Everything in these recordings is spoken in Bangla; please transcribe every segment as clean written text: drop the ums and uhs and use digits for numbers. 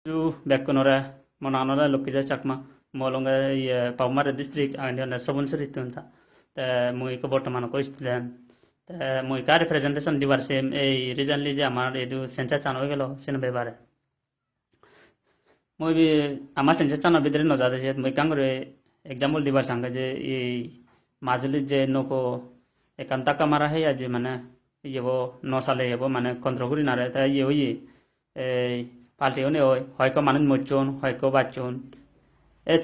Bekonora monanora lokija chakma molonga paumara district and sobonsuri tunta ta moi ko বর্তমান ko student ta moi ka representation dibar sem এই recently যে আমার এদু সেন্টার চান হয়ে গেল সেন বেবারে মই আমার সেন্টার চান ভিতরে নজাদে যে মই কাং করে এক্সাম্পল দিবার সঙ্গে যে এই মাজুলি যে নকো একান্তা কামারা হে যে মানে ইয়েবো 9 সালে ইয়েবো মানে কন্ট্রোল না রে তা ইয়ে হই এই পাল্টিও নে হয়তো মানুষ মরছন হয়তো বাচ্চন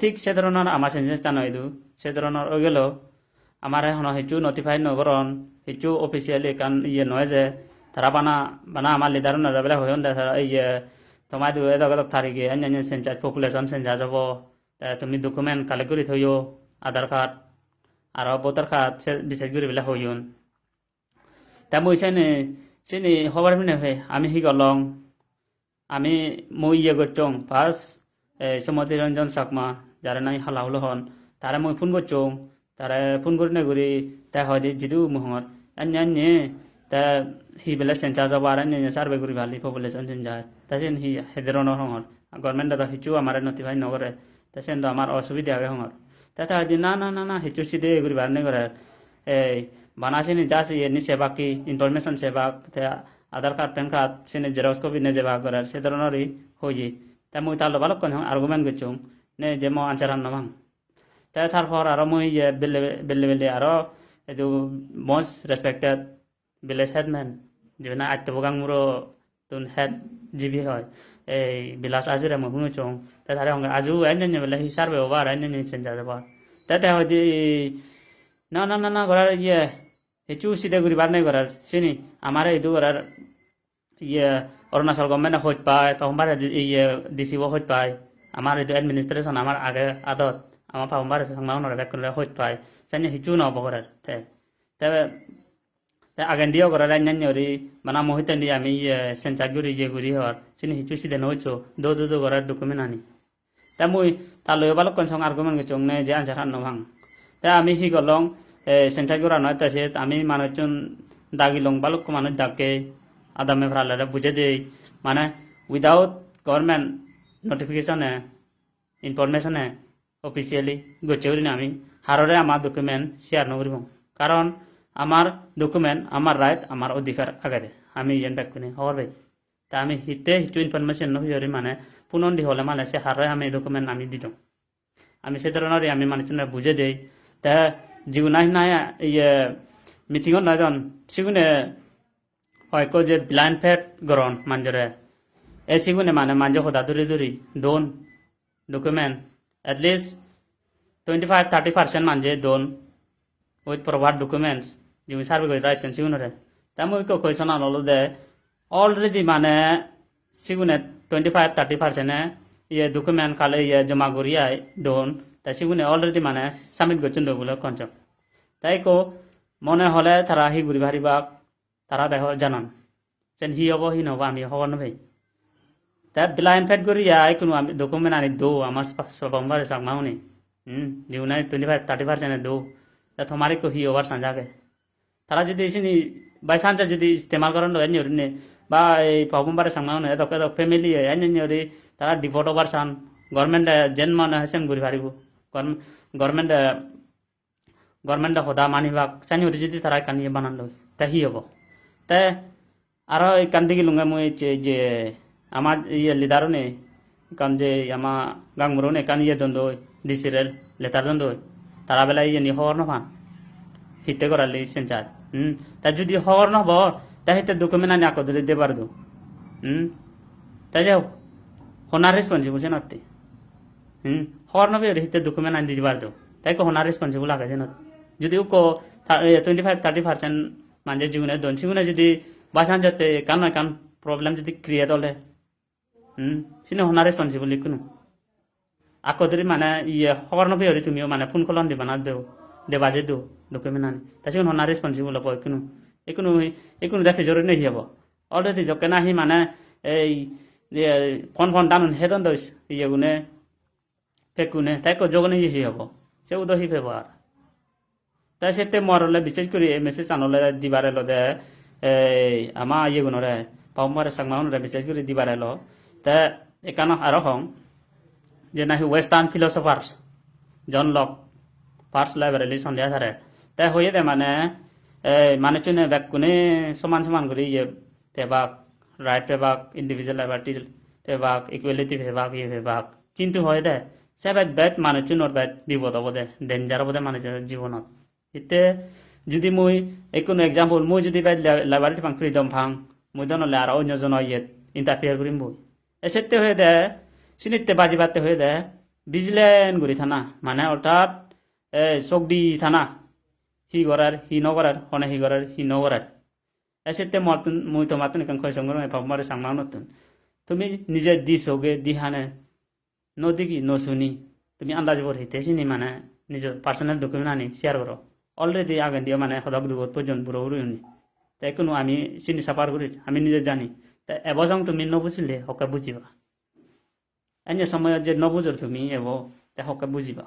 ঠিক সে ধরনের আমার সেন্টার চান হইদু সে ধরনের হয়ে গেল আমার এখন হিচু নটিফাই নগরন হিচু অফিসিয়ালি কান ইয়ে নয় যে তারা বানা বানা আমার লিডার নবেলা হইন দে ইয়ে তোমার দু এদক তারিখে অন্য সেন্সাস পপুলেশন সেন্সাস যাব তুমি ডকুমেন্ট কালেক্ট করে থইও আধার কার্ড আর ভোটার কার্ড বিশেষ করে বেলা হইন তা মই সেনে খবর মিনে ভাই আমি হি গলং আমি মই ইয়ে করছং ফার্স্ট সমতি রঞ্জন চাকমা যারা নাই হালাহল হন তারা মই ফোন করছং তারা ফোন করে না করি তা হয় যিদু মোহর অন্য তা হি বেলা সেন্সাস যাব আর অন্য সার্ভে করি ভালি পপুলেশন সেন্সাস তা সেন হি হেদরনের হঙর গভর্নমেন্ট তো হিচু আমার নথিফাই নকরে তা সেন তো আমার অসুবিধা হবে হঙর তা হয় না না না না হিচু সিধে করি বার নেই করে এই বানাছে নি যাস ইয়ে নি সেবা কি ইনফরমেশন সেবা আধার কার্ড প্যান কার্ড সেনে জেরক্স কপি নে যেবা করার সে ধরনেরই হয়ে তা মই তার লবালক কোন আর্গুমেন্ট করছং নে যে মো আনসার আন নভাং তারপর আরো মই বেলে বেলে বেলে আরো এই মোস্ট রেসপেক্টেড ভিলেজ হেডম্যান যেনা আত্মবগাং মুরো তুন হেড জিবি হয় এই বিলাস আজুরে মই শুনুছং তারে আজু আইনে বেলে হিসার ব্যবহার আইনে সেন্সা যাবা তাতে হয় না না না না করার ইয়ে হিচু সিধে করি বার নাই করার চিনি আমার এইটো করার ইয়ে অৰুণাচল গভর্নমেন্ট হইত পায় পাহম্বার ইয়ে ডিসিও হইত পায় আমার এইটো এডমিনিস্ট্রেশন আমার আগে আদত আমার পাহম্বার সংবাদ বেকলে হইত পায় জানি হিচু নহব করার তবে আগে দিও করার অন্যান্যরি মানে মহিতে দিয়ে আমি সেন্সাগুড়ি যে গুড়ি হওয়ার চিনি হিচু সিধে নহইছো দো করার ডকুমেন্ট আনি তা মই তার লয় বালক কনসং আর্গুমেন্ট গেছং নে যে আনসার হান নভাং তা আমি হি গলং সেন্টারগুড়া নয় তাছে আমি মানুষজন দাগিলং বালক মানুষ ডাকে আদামে ফ্রালারে বুঝে দেই মানে উইদাউট গভর্নমেন্ট নোটিফিকেশনে ইনফরমেশনে অফিসিয়ালি গচ্ছেউরি আমি হাররে আমার ডকুমেন্ট শেয়ার নকরিব কারণ আমার ডকুমেন্ট আমার রাইট আমার অধিকার আগাদে আমি ইয়েন ডাকুনি হওয়ার ভাই তা আমি হিতে হিটু ইনফরমেশন নহিওরি মানে পুনন্দি হলে মানে সে হারে আমি ডকুমেন্ট আমি দিতাম আমি সে ধরনের আমি মানুষজনের বুঝে দেই তা জিগুনাই নাই ইয়ে মিটিংত নাজন সিগুনে হয়তো যে ব্লাইন্ড ফেট গরন মানজরে এ সিগুনে মানে মানজ হদা দূরি দোন ডকুমেন্ট এটলিস্ট 25-30% মানজে দোন উইথ প্রভার ডকুমেন্টস যিনি সার্ভে করে রাখছেন সিগুনরে তা মই কৈছন আনলো দে অলরেডি মানে সিগুনে 25-30% ইয়ে ডকুমেন্ট কালে ইয়ে জমা করিয়াই দোন তা সিগুনে অলরেডি মানে সাবমিট করছেন বলে কনচক তাই কো মনে হলে তারা হি ঘুরি ভারিবাক তারা দেখো জানান যেন হি হব হি নহব আমি হব না ভাই তা ব্লাইন্ড ফেট করি কোনো আমি ডকুমেন্ট আনি দো আমার সোমবারে সাংমাউনি জিউনাই 25-30% দো তা তোমারই কো হি হবার সাঁজাকে তারা যদি এসে বাই চান্স যদি ইস্তেমাল করেন এনে বা এই প্রথমবারে সাংমাউনি এদক ফ্যামিলি এনে তারা ডিভোর্ট হবার চান গভর্নমেন্ট যেন মানে হেসেন ঘুরি ভারিব গভর্নমেন্ট সদা মানিবাক চানি যদি তারা কানি বানান লয় তা হি হব তে আরো এই কান্দি গেলুঙ্গা মই যে আমার ইয়ে লিডারও নেই কারণ যে আমার গাংমুরও নেই কান ইয়ে দ্বন্দ্ব ডিসিরেল লেটার দ্বন্দ্ব তারা বেলা ইয়ে নি হওয়ার নভান হিতে করালি সেন্সার তা যদি হওয়ার নহব তা হিতে ডকুমেন্ট আনি আকো যদি দেবার দো তাই যাও হোনার রেসপন্সিবল সে নতে হওয়ার নবে হিতে ডকুমেন্ট আনি দিবার দো তাই কো হোনার রেসপন্সিবল আগে যে নত যদিও কো 25-30% মানে জীবনে দন সিগুনে যদি বাসান যাতে কান নয় কান প্রবলেম যদি ক্রিয়েট হলে সিনে হোনার রেসপন্সিবল কোনো আকো যদি মানে ইয়ে হওয়ার নবে তুমিও মানে ফোন কলন দিবা না দেবা যে দো ডকুমেন্ট আনি তা সিগুন হোনার রেসপন্সিবল হব কোনো দেখে জরুরি নেই হব অলরেডি জকে না হি মানে এই ফোন দানুন হেদন দইস ইয়ে গুনে ফেকুনে তাই কো জগনে হি হব সে উদহি ব্যবহার তাই সেতে মরলে বিশেষ করে মেসেজ আনলে দিবারে লদে এই আমা ইয়ে গুণরে পাওমারে সাংমাউনরে বিশেষ করে দিবারে ল তা এখানে আরো হং যে নাকি western philosophers John Locke first library সন্ধ্যা ধারে তাই হয়ে দে মানে মানুষজনে ব্যাক কোনে সমান সমান করে ইয়ে ফেবাক রাইট ফেবাক ইন্ডিভিজুয়াল লিবার্টি ফেবাক ইকুয়ালিটি ফেবাক ইয়ে ফেবাক কিন্তু হয় দে সে বেদ মানুষজনের বেদ বিপদ হব দে ডেঞ্জার হব দে মানুষের জীবনত এতে যদি মই কোনো এক্সাম্পল মই যদি বেদ লিবার্টি ফাং ফ্রিডম ফাং মই দনলে আর অন্যজন ইয়ে ইন্টারফিয়ার করিম বই এসেতে হয়ে দে সিনিতে বাজি বাতে হয়ে দে বিজিলেন করি থানা মানে অর্থাৎ চোখ দি থানা হি করার হি নকরার হনে হি করার হি নকরার এসেতে মতন মই তো মাতন এখান খয় সঙ্গে ভাবমারে সাংমা নতুন তুমি নিজে দি চোখে দি হানে নদিকি নশুনি তুমি আন্দাজ বর হিতেছিনি মানে নিজের পার্সোনাল ডকুমেন্ট আনি শেয়ার করো অলরেডি আগে দিয়ে মানে সদক দুগত পর্যন্ত বুড়ো বুড়ি তাই কোনো আমি চিনি সাপার করি আমি নিজে জানি তা এবছর তুমি নবুঝিলে হকে বুঝিবা এনে সময় যে নবুঝর তুমি এব তা হকে বুঝিবা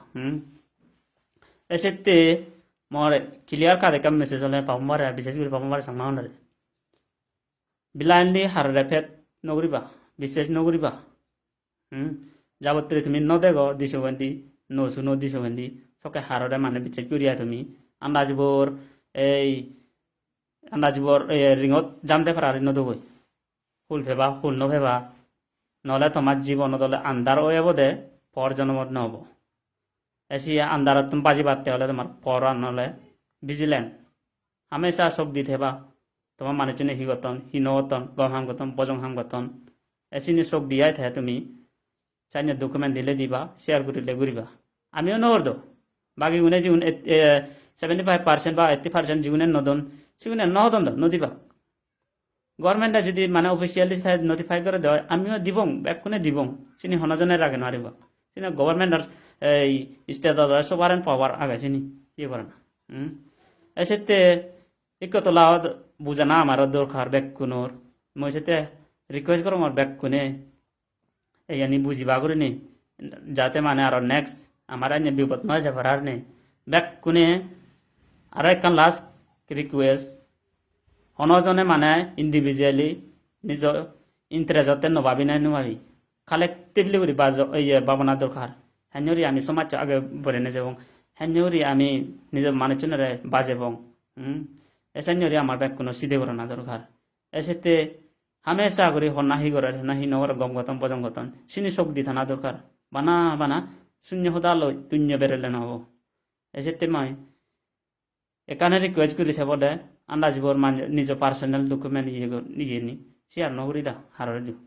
এসেতে মোর ক্লিয়ার কাদে কাম মেসেজ হলে পাবমারে বিশেষ করে পাবমারে সাংমা হনারে ব্লাইন্ডলি হারে ফেট নগরিবা বিশেষ নগরিবা যাবত্রে তুমি নদেগ দিশগন্দি নসু নদিশগন্দি সকে হাররে মানে বিশেষ করিয়া তুমি আন্দাজবর এই আন্দাজবর রিঙত জামতে পারি নদগই ফুল ফেবা ফুল নভেবা নহলে তোমার জীবন দলে আন্দার হয়ে দে পর জন্মত নহব এসি আন্দারত তুমি বাজি বাঁধতে হলে তোমার পর নহলে ভিজিলেন্ট হামেশা চোখ দি থেবা তোমার মানুষজনে হি গতন হি নগতন গম হাম গতন বজং হাম গতন এসিনি চোখ দিয়াই থাকে তুমি চাইনে ডকুমেন্ট দিলে দিবা শেয়ার করিলে ঘুরিবা আমিও নহরদ বাকি গুণে যিগুণ 75% বা 80% যিগুণে নদন সেগুনে নহদন নদিবা গভর্নমেন্টে যদি মানে অফিসিয়ালি নোটিফাই করে দেয় আমিও দিবং ব্যাক কোনে দিবং চিনি হনজনের আগে নারিবা চিনি গভর্নমেন্টের এই স্টেটর সবারেন পাওয়ার আগে চিনি ইয়ে করে না এসেতে একত লাভ বুঝে না আমার দরকার ব্যাক কোনোর মই সেতে রিকোয়েস্ট করো আমার ব্যাক কোনে এই আনি বুঝিবা করে নি যাতে মানে আরো নেক্সট আমার আইনে বিপদ নয় যাবার আর নেই ব্যাক কোনে আর একখান লাস্ট রিকোয়েস্ট হনজনে মানে ইন্ডিভিজুয়ালি নিজ ইন্টারেস্টতে নভাবি নাই নভাবি কালেক্টিভলি করি ভাবনা দরকার হেনরি আমি সমাজ আগে বলে নিয়ে যাব হেনরি আমি নিজের মানুষজনের বাজেব এসেনরি আমার ব্যাগ কোনো সিধে করে না দরকার এসেতে হামেশা করে নাহি করে নাহি নগর গম গতন পজম গতন সিনি চোখ দি থানা দরকার বানা বানা শূন্য সদা লই তুন্য বেরোলে নহব এসেতে মই এখানে রিকোয়েস্ট করে থাকব দে আন্দাজবর মানে নিজ পার্সোনাল ডকুমেন্ট ইয়ে নি শেয়ার নকরি দা হারের দিও